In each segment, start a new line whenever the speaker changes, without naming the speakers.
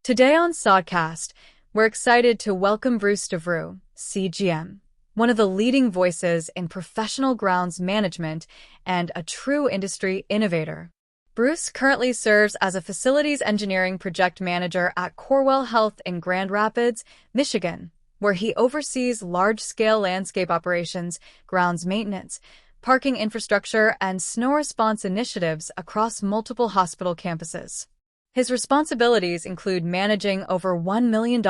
Today on Sodcast, we're excited to welcome DeVrou CGM, one of the leading voices in professional grounds management and a true industry innovator. Bruce currently serves as a facilities engineering project manager at Corewell Health in Grand Rapids, Michigan, where he oversees large-scale landscape operations, grounds maintenance, parking infrastructure, and snow response initiatives across multiple hospital campuses. His responsibilities include managing over $1 million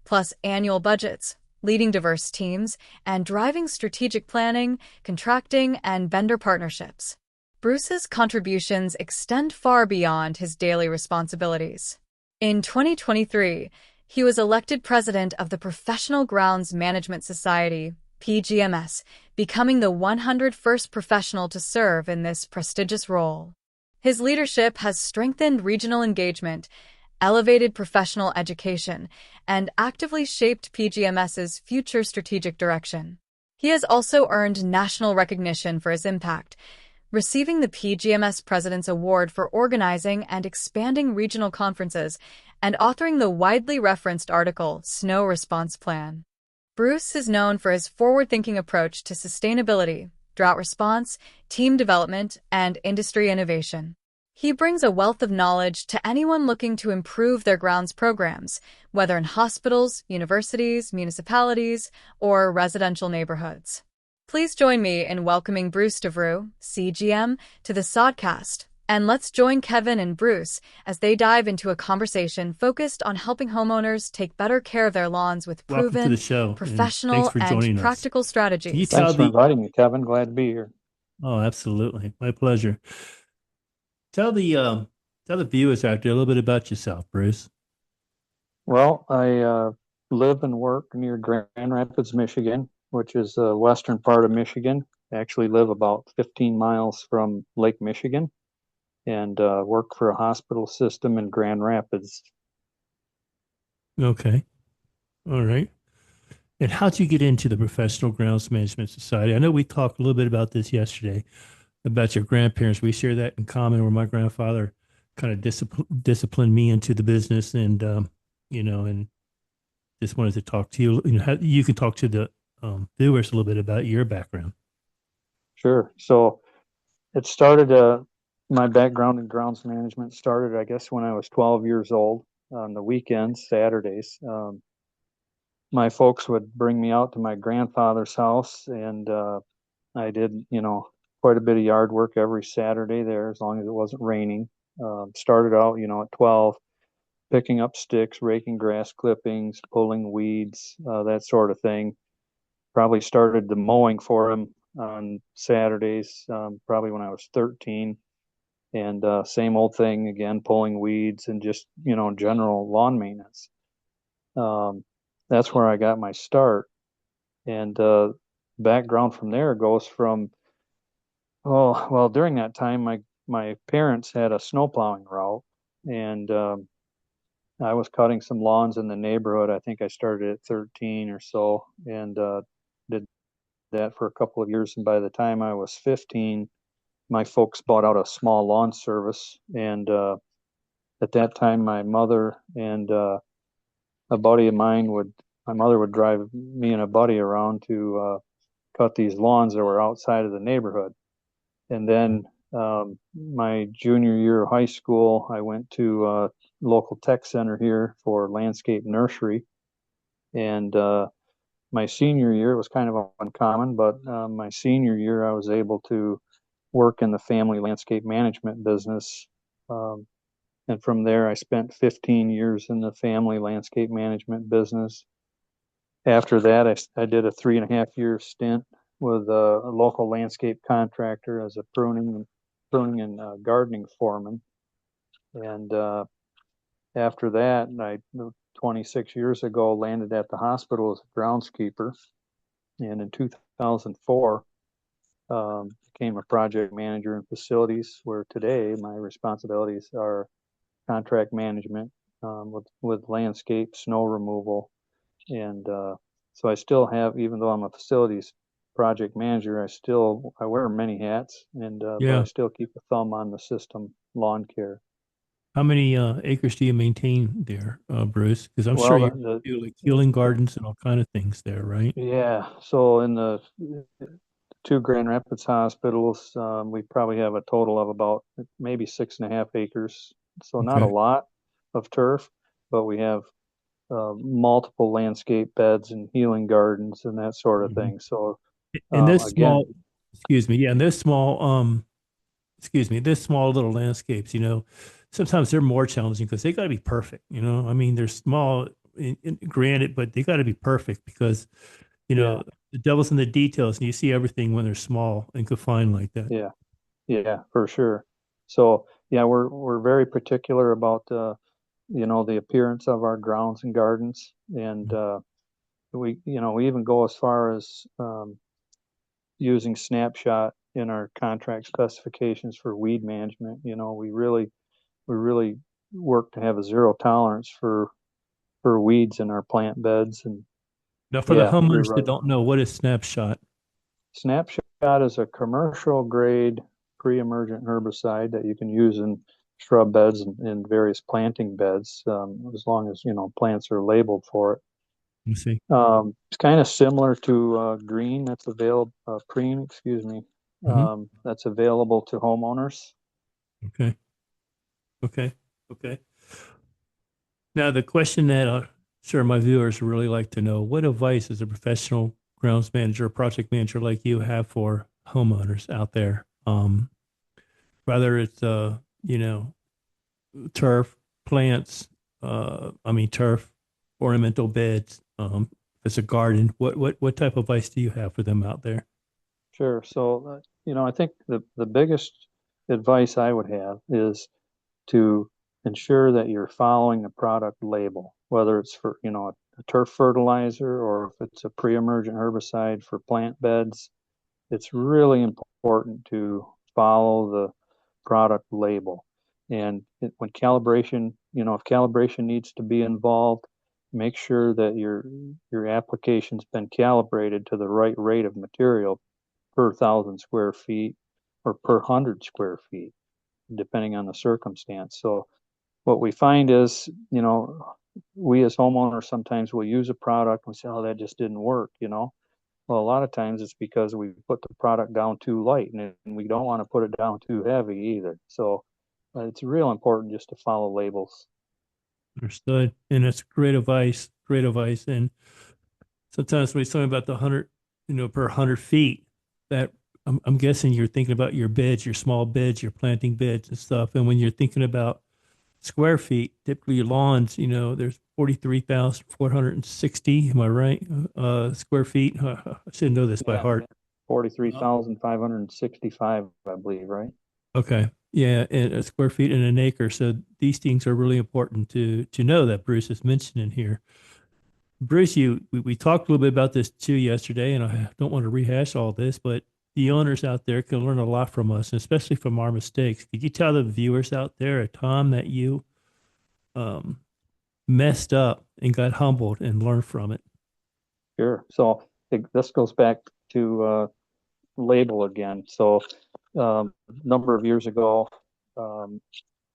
plus annual budgets, leading diverse teams, and driving strategic planning, contracting, and vendor partnerships. Bruce's contributions extend far beyond his daily responsibilities. In 2023, he was elected president of the Professional Grounds Management Society, PGMS, becoming the 101st professional to serve in this prestigious role. His leadership has strengthened regional engagement, elevated professional education, and actively shaped PGMS's future strategic direction. He has also earned national recognition for his impact, receiving the PGMS President's Award for organizing and expanding regional conferences and authoring the widely referenced article, Snow Response Plan. Bruce is known for his forward-thinking approach to sustainability, drought response, team development, and industry innovation. He brings a wealth of knowledge to anyone looking to improve their grounds programs, whether in hospitals, universities, municipalities, or residential neighborhoods. Please join me in welcoming Bruce DeVrou, CGM, to the Sodcast, and let's join Kevin and Bruce as they dive into a conversation focused on helping homeowners take better care of their lawns with
Welcome to
proven,
the show, and thanks
professional,
for
and
joining us.
practical
Can you
strategies.
tell
Thanks for inviting me, Kevin. Glad to be here.
Oh, absolutely. My pleasure. Tell the viewers out there a little bit about yourself, Bruce.
Well, I live and work near Grand Rapids, Michigan, which is the western part of Michigan. I actually live about 15 miles from Lake Michigan and work for a hospital system in Grand Rapids.
Okay. All right. And how'd you get into the Professional Grounds Management Society? I know we talked a little bit about this yesterday, about your grandparents. We share that in common, where my grandfather kind of disciplined me into the business, and and just wanted to talk to you. How you can talk to the viewers a little bit about your background.
Sure. So it started, my background in grounds management started, I guess, when I was 12 years old on the weekends, Saturdays. My folks would bring me out to my grandfather's house, and I did, quite a bit of yard work every Saturday there, as long as it wasn't raining. Started out, at 12, picking up sticks, raking grass clippings, pulling weeds, that sort of thing. Probably started the mowing for him on Saturdays, probably when I was 13. And same old thing again, pulling weeds and just, general lawn maintenance. That's where I got my start. And background from there goes from, during that time, my parents had a snow plowing route, and I was cutting some lawns in the neighborhood. I think I started at 13 or so, and did that for a couple of years. And by the time I was 15, my folks bought out a small lawn service. And at that time, my mother and a buddy of mine my mother would drive me and a buddy around to cut these lawns that were outside of the neighborhood. And then my junior year of high school, I went to a local tech center here for landscape nursery. And my senior year, it was kind of uncommon, but my senior year, I was able to work in the family landscape management business. And from there, I spent 15 years in the family landscape management business. After that, I did a 3.5-year stint with a local landscape contractor as a pruning and gardening foreman. And after that, 26 years ago, landed at the hospital as a groundskeeper. And in 2004, became a project manager in facilities, where today my responsibilities are contract management with landscape, snow removal. And so I still have, even though I'm a facilities project manager, I wear many hats, and but I
Yeah.
still keep a thumb on the system lawn care.
How many acres do you maintain there, Bruce? Because I'm sure
Well,
you do like healing gardens and all kind of things there, right?
yeah. So in the two Grand Rapids hospitals, we probably have a total of about maybe 6.5 acres. So not a
Okay.
lot of turf, but we have multiple landscape beds and healing gardens and that sort of
Mhm.
thing. So
And this
again,
small, excuse me, yeah, and this small, excuse me, this small little landscapes, sometimes they're more challenging because they got to be perfect. I mean, they're small, granted, but they got to be perfect because you
yeah,
know the devil's in the details, and you see everything when they're small and confined like that.
yeah, yeah, for sure. So yeah, we're very particular about the appearance of our grounds and gardens, and we even go as far as using snapshot in our contract specifications for weed management. We really work to have a zero tolerance for weeds in our plant beds. And
Now, for the
yeah, you're
homeowners that
right.
don't know, what is Snapshot?
Snapshot is a commercial grade pre-emergent herbicide that you can use in shrub beds and various planting beds, as long as plants are labeled for it.
Let me see.
It's kind of similar to green that's available, cream, excuse me,
Hmm.
that's available to homeowners.
Okay. Okay. Okay. Now, the question that I'm sure my viewers would really like to know: what advice does a professional grounds manager or project manager like you have for homeowners out there? Whether it's turf, plants, I mean turf, ornamental beds, if it's a garden, what type of advice do you have for them out there?
Sure. So, I think the biggest advice I would have is to ensure that you're following the product label, whether it's for, a turf fertilizer or if it's a pre-emergent herbicide for plant beds. It's really important to follow the product label. And when calibration, if calibration needs to be involved, make sure that your application's been calibrated to the right rate of material per 1,000 square feet or per 100 square feet, depending on the circumstance. So what we find is, we as homeowners sometimes will use a product and say, oh, that just didn't work. Well, a lot of times it's because we put the product down too light, and we don't want to put it down too heavy either. So it's real important just to follow labels.
Understood. And that's great advice. Great advice. And sometimes when you're talking about the 100, per 100 feet, that I'm guessing you're thinking about your beds, your small beds, your planting beds and stuff. And when you're thinking about square feet, typically your lawns, there's 43,460. Am I right? Square feet. I should know this by
Yeah,
heart.
43,565, I believe, right?
Okay. Yeah, and a square feet in an acre. So these things are really important to know that Bruce is mentioning here. Bruce, we talked a little bit about this too yesterday, and I don't want to rehash all this, but the owners out there can learn a lot from us, especially from our mistakes. Could you tell the viewers out there at Tom that you um, messed up and got humbled and learned from it?
Sure. So this goes back to label again. So a number of years ago, um,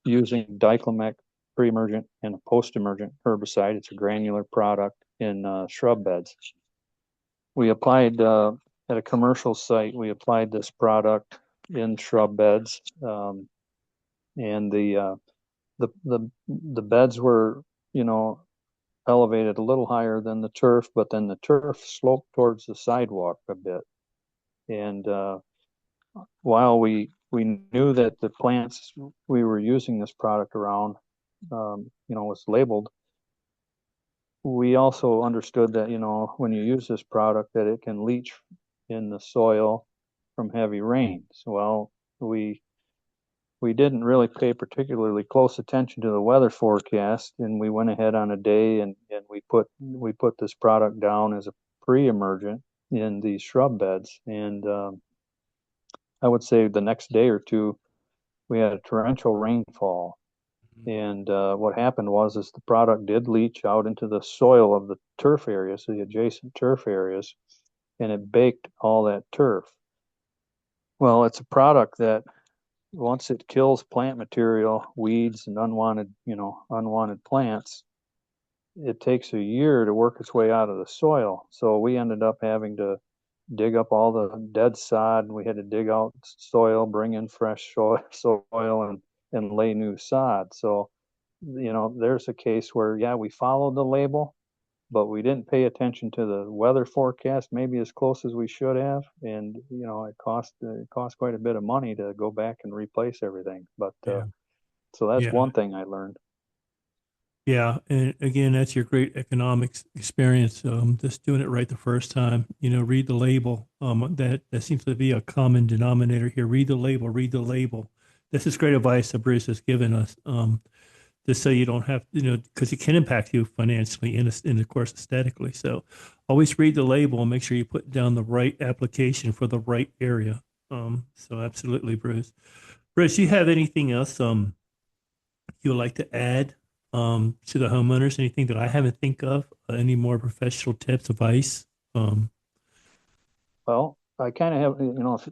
using diclomec pre-emergent and a post-emergent herbicide, it's a granular product in shrub beds. We applied at a commercial site. We applied this product in shrub beds, and the beds were, you know, elevated a little higher than the turf, but then the turf sloped towards the sidewalk a bit. And while we knew that the plants we were using this product around, was labeled, we also understood that, when you use this product, that it can leach in the soil from heavy rains. Well, we we didn't really pay particularly close attention to the weather forecast, and we went ahead on a day and we put this product down as a pre-emergent in these shrub beds. And I would say the next day or two we had a torrential rainfall. And what happened was is the product did leach out into the soil of the turf areas, the adjacent turf areas, and it baked all that turf. Well, it's a product that once it kills plant material, weeds and unwanted plants, it takes a year to work its way out of the soil. So we ended up having to dig up all the dead sod, and we had to dig out soil, bring in fresh soil and lay new sod. So, there's a case where, yeah, we followed the label, but we didn't pay attention to the weather forecast maybe as close as we should have. And, it cost quite a bit of money to go back and replace everything. But,
Yeah.
so that's
Yeah.
one thing I learned.
Yeah. And again, that's your great economics experience. Just doing it right the first time, read the label. That seems to be a common denominator here. Read the label, read the label. This is great advice that Bruce has given us. Just so you don't have, because it can impact you financially and of course aesthetically. So always read the label and make sure you put down the right application for the right area. So absolutely, Bruce. Bruce, you have anything else you would like to add to the homeowners? Anything that I haven't think of? Any more professional tips, advice?
Well, I kind of have,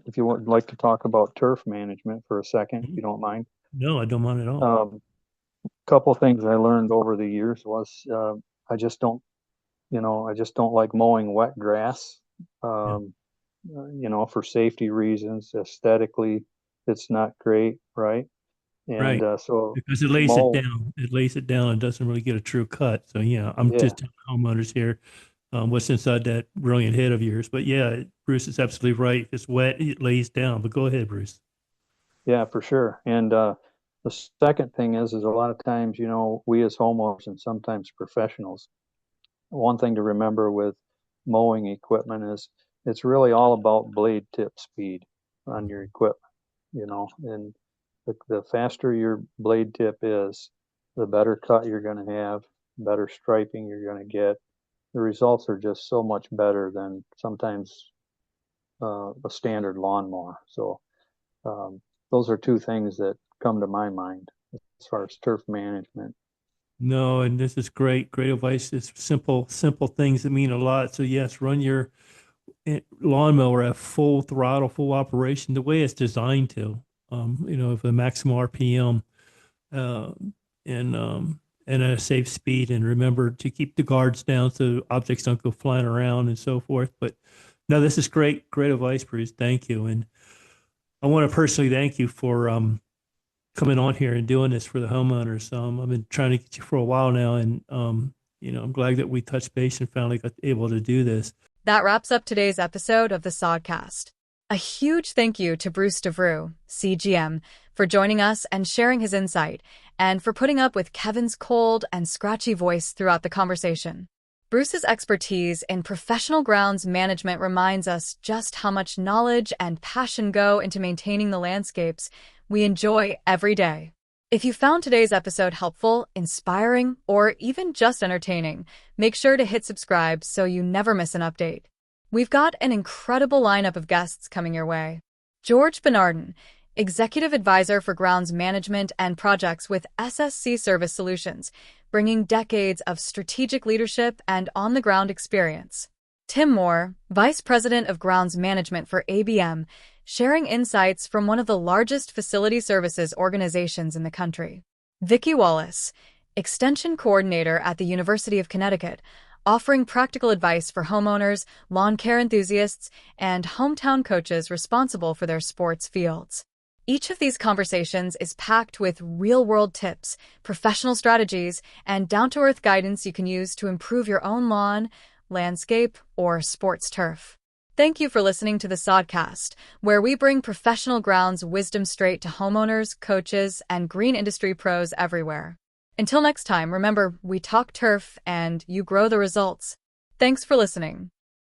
if you would like to talk about turf management for a second, if you don't mind.
No, I don't mind at all.
Couple things I learned over the years was I just don't like mowing wet grass.
Yeah.
For safety reasons, aesthetically, it's not great, right? And
Right.
so
Because it lays it
mow,
down. It lays it down and doesn't really get a true cut. So yeah, I'm
yeah,
just telling homeowners here what's inside that brilliant head of yours. But yeah, Bruce is absolutely right. If it's wet, it lays down. But go ahead, Bruce.
yeah, for sure. And the second thing is a lot of times, we as homeowners and sometimes professionals, one thing to remember with mowing equipment is it's really all about blade tip speed on your equipment, and the faster your blade tip is, the better cut you're going to have, better striping you're going to get. The results are just so much better than sometimes a standard lawnmower. So those are two things that come to my mind as far as turf management.
No, and this is great, great advice. It's simple, simple things that mean a lot. So yes, run your lawnmower at full throttle, full operation, the way it's designed to. With a maximum RPM, uh, and at a safe speed. And remember to keep the guards down so objects don't go flying around and so forth. But no, this is great, great advice, Bruce. Thank you. And I want to personally thank you for coming on here and doing this for the homeowners. I've been trying to get you for a while now, and I'm glad that we touched base and finally got able to do this.
That wraps up today's episode of the Sodcast. A huge thank you to Bruce DeVrou, CGM, for joining us and sharing his insight, and for putting up with Kevin's cold and scratchy voice throughout the conversation. Bruce's expertise in professional grounds management reminds us just how much knowledge and passion go into maintaining the landscapes we enjoy every day. If you found today's episode helpful, inspiring, or even just entertaining, make sure to hit subscribe so you never miss an update. We've got an incredible lineup of guests coming your way. George Bernardin, Executive Advisor for Grounds Management and Projects with SSC Service Solutions, bringing decades of strategic leadership and on-the-ground experience. Tim Moore, Vice President of Grounds Management for ABM, sharing insights from one of the largest facility services organizations in the country. Vicki Wallace, Extension Coordinator at the University of Connecticut, offering practical advice for homeowners, lawn care enthusiasts, and hometown coaches responsible for their sports fields. Each of these conversations is packed with real-world tips, professional strategies, and down-to-earth guidance you can use to improve your own lawn, landscape, or sports turf. Thank you for listening to the Sodcast, where we bring professional grounds wisdom straight to homeowners, coaches, and green industry pros everywhere. Until next time, remember, we talk turf and you grow the results. Thanks for listening.